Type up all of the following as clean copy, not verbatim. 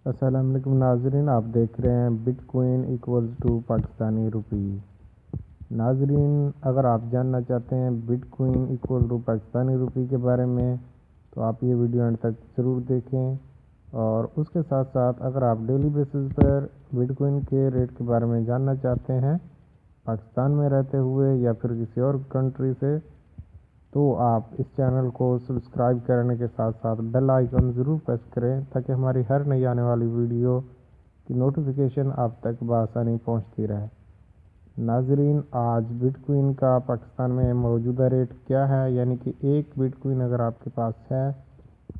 السلام علیکم ناظرین، آپ دیکھ رہے ہیں bitcoin equals to Pakistani rupee. ناظرین، اگر آپ جاننا چاہتے ہیں bitcoin equal to Pakistani rupee کے بارے میں تو آپ یہ ویڈیو اینڈ تک ضرور دیکھیں، اور اس کے ساتھ ساتھ اگر آپ ڈیلی بیسس پر بٹ کوئن کے ریٹ کے بارے میں جاننا چاہتے ہیں پاکستان میں رہتے ہوئے یا پھر کسی اور کنٹری سے، تو آپ اس چینل کو سبسکرائب کرنے کے ساتھ ساتھ بیل آئیکن ضرور پریس کریں تاکہ ہماری ہر نئی آنے والی ویڈیو کی نوٹیفیکیشن آپ تک بآسانی پہنچتی رہے۔ ناظرین، آج بٹ کوئن کا پاکستان میں موجودہ ریٹ کیا ہے، یعنی کہ ایک بٹ کوئن اگر آپ کے پاس ہے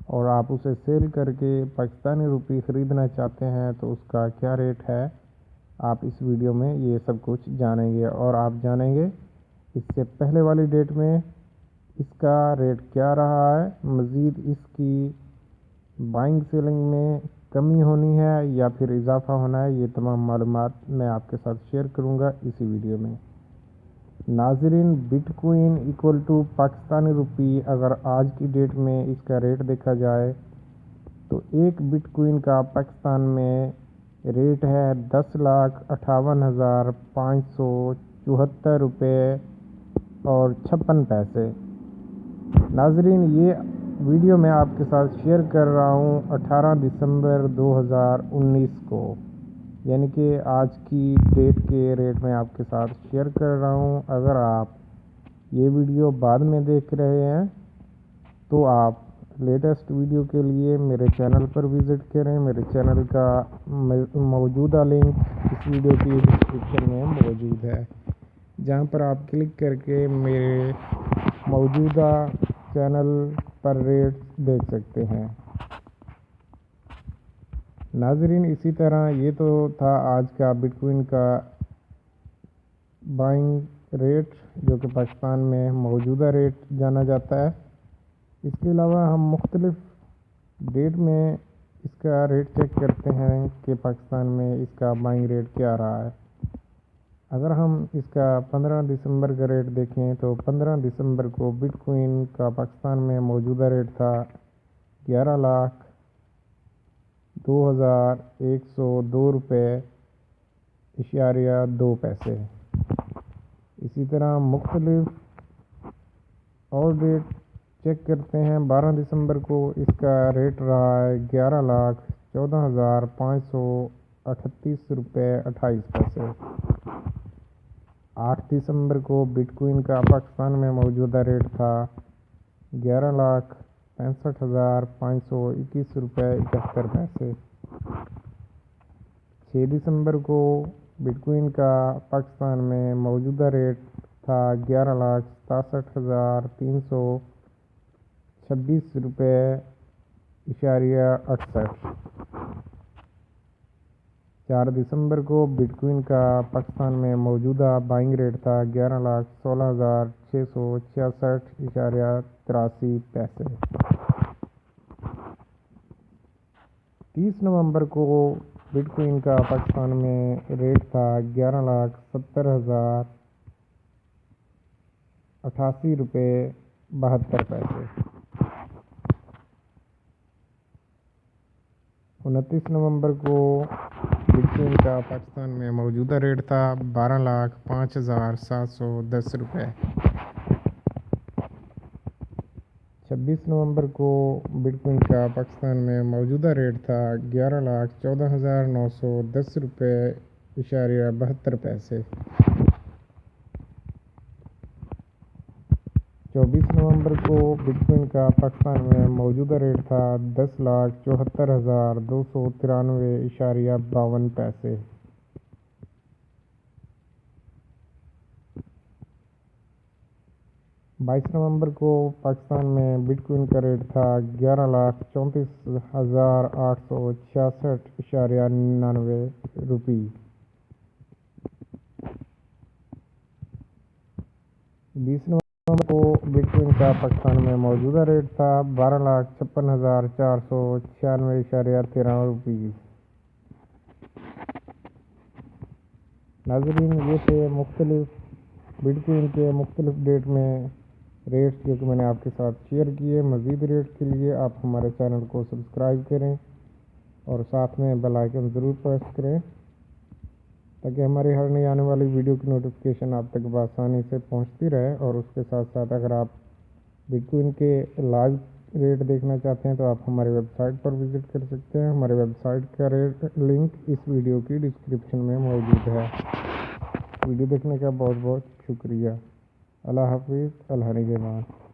اور آپ اسے سیل کر کے پاکستانی روپی خریدنا چاہتے ہیں تو اس کا کیا ریٹ ہے، آپ اس ویڈیو میں یہ سب کچھ جانیں گے۔ اور آپ جانیں گے اس سے پہلے والی ڈیٹ میں اس کا ریٹ کیا رہا ہے، مزید اس کی بائنگ سیلنگ میں کمی ہونی ہے یا پھر اضافہ ہونا ہے، یہ تمام معلومات میں آپ کے ساتھ شیئر کروں گا اسی ویڈیو میں۔ ناظرین، bitcoin equal to Pakistani rupee اگر آج کی ڈیٹ میں اس کا ریٹ دیکھا جائے تو ایک بٹ کوئن کا پاکستان میں ریٹ ہے 10,58,574 روپے اور 56 پیسے۔ ناظرین، یہ ویڈیو میں آپ کے ساتھ شیئر کر رہا ہوں 18 دسمبر 2019 کو، یعنی کہ آج کی ڈیٹ کے ریٹ میں آپ کے ساتھ شیئر کر رہا ہوں۔ اگر آپ یہ ویڈیو بعد میں دیکھ رہے ہیں تو آپ لیٹسٹ ویڈیو کے لیے میرے چینل پر وزٹ کریں۔ میرے چینل کا موجودہ لنک اس ویڈیو کی ڈسکرپشن میں موجود ہے، جہاں پر آپ کلک کر کے میرے موجودہ چینل پر ریٹ دیکھ سکتے ہیں۔ ناظرین، اسی طرح یہ تو تھا آج کا بٹ کوئن کا بائنگ ریٹ، جو کہ پاکستان میں موجودہ ریٹ جانا جاتا ہے۔ اس کے علاوہ ہم مختلف ڈیٹ میں اس کا ریٹ چیک کرتے ہیں کہ پاکستان میں اس کا بائنگ ریٹ کیا رہا ہے۔ اگر ہم اس کا 15 دسمبر کا ریٹ دیکھیں تو 15 دسمبر کو بٹ کوئن کا پاکستان میں موجودہ ریٹ تھا 11,02,102 روپے اشاریہ 2 پیسے۔ اسی طرح مختلف اور ڈیٹ چیک کرتے ہیں۔ 12 دسمبر کو اس کا ریٹ رہا ہے 11,14,538 روپے 28 پیسے۔ 8 دسمبر کو بٹ کوئن کا پاکستان میں موجودہ ریٹ تھا 11,65,521 روپے 71 پیسے۔ 6 دسمبر کو بٹ کوئن کا پاکستان میں موجودہ ریٹ تھا 11,67,326 روپے اشاریہ 68۔ 4 دسمبر کو بٹ کوئن کا پاکستان میں موجودہ بائنگ ریٹ تھا 11,16,666.83 پیسے۔ 30 نومبر کو بٹ کوئن کا پاکستان میں ریٹ تھا 11,70,88 روپے 72 پیسے۔ 29 نومبر کو بٹ کوئن کا پاکستان میں موجودہ ریٹ تھا 12,05,710 روپے۔ 26 نومبر کو بٹ کوئن کا پاکستان میں موجودہ ریٹ تھا 11,14,910 روپے اشاریہ 72 پیسے۔ 24 نومبر کو بٹ کوئن کا پاکستان میں موجودہ ریٹ تھا 10,74,293.52 پیسے۔ 22 نومبر کو پاکستان میں بٹ کوئن کا ریٹ تھا 11,34,866.99 روپی۔ 20 نومبر کو بٹ کوئن کا پاکستان میں موجودہ ریٹ تھا 12,56,496.13 روپی۔ ناظرین، یہ تھے مختلف بٹ کوئن کے مختلف ڈیٹ میں ریٹس جو کہ میں نے آپ کے ساتھ شیئر کیے۔ مزید ریٹ کے لیے آپ ہمارے چینل کو سبسکرائب کریں۔ اور ساتھ میں بیل آئیکن ضرور پریس کریں تاکہ ہماری ہر نئی آنے والی ویڈیو کی نوٹیفیکیشن آپ تک بآسانی سے پہنچتی رہے۔ اور اس کے ساتھ ساتھ اگر آپ بٹ کوئن کے لائیو ریٹ دیکھنا چاہتے ہیں تو آپ ہماری ویب سائٹ پر وزٹ کر سکتے ہیں۔ ہماری ویب سائٹ کا لنک اس ویڈیو کی ڈسکرپشن میں موجود ہے۔ ویڈیو دیکھنے کا بہت بہت شکریہ۔ اللہ حافظ، اللہ نگہبان۔